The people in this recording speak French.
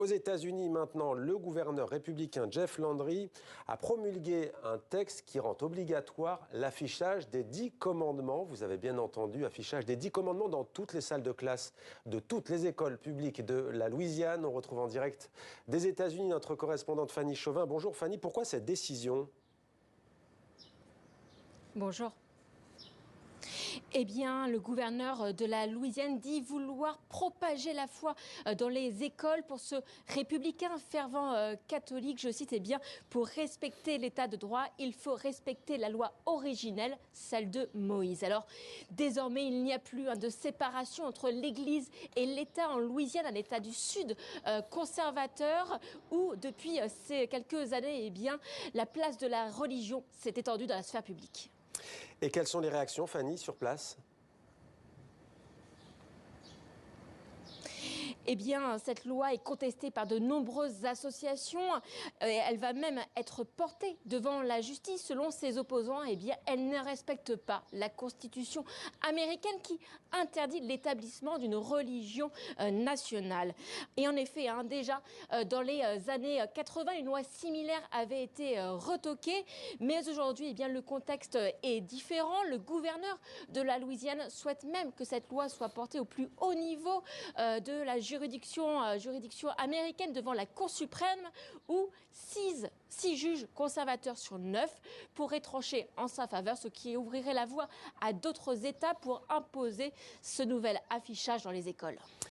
Aux États-Unis, maintenant, le gouverneur républicain Jeff Landry a promulgué un texte qui rend obligatoire l'affichage des 10 commandements. Vous avez bien entendu, affichage des 10 commandements dans toutes les salles de classe de toutes les écoles publiques de la Louisiane. On retrouve en direct des États-Unis notre correspondante Fanny Chauvin. Bonjour Fanny, pourquoi cette décision ? Bonjour. Eh bien, le gouverneur de la Louisiane dit vouloir propager la foi dans les écoles pour ce républicain fervent catholique. Je cite, eh bien, pour respecter l'état de droit, il faut respecter la loi originelle, celle de Moïse. Alors, désormais, il n'y a plus de séparation entre l'Église et l'État en Louisiane, un État du Sud conservateur où, depuis ces quelques années, eh bien, la place de la religion s'est étendue dans la sphère publique. Et quelles sont les réactions, Fanny, sur place ? Eh bien, cette loi est contestée par de nombreuses associations. Elle va même être portée devant la justice. Selon ses opposants, eh bien, elle ne respecte pas la Constitution américaine qui interdit l'établissement d'une religion nationale. Et en effet, déjà dans les années 80, une loi similaire avait été retoquée. Mais aujourd'hui, eh bien, le contexte est différent. Le gouverneur de la Louisiane souhaite même que cette loi soit portée au plus haut niveau de la juridiction américaine devant la Cour suprême où 6 juges conservateurs sur 9 pourraient trancher en sa faveur, ce qui ouvrirait la voie à d'autres États pour imposer ce nouvel affichage dans les écoles.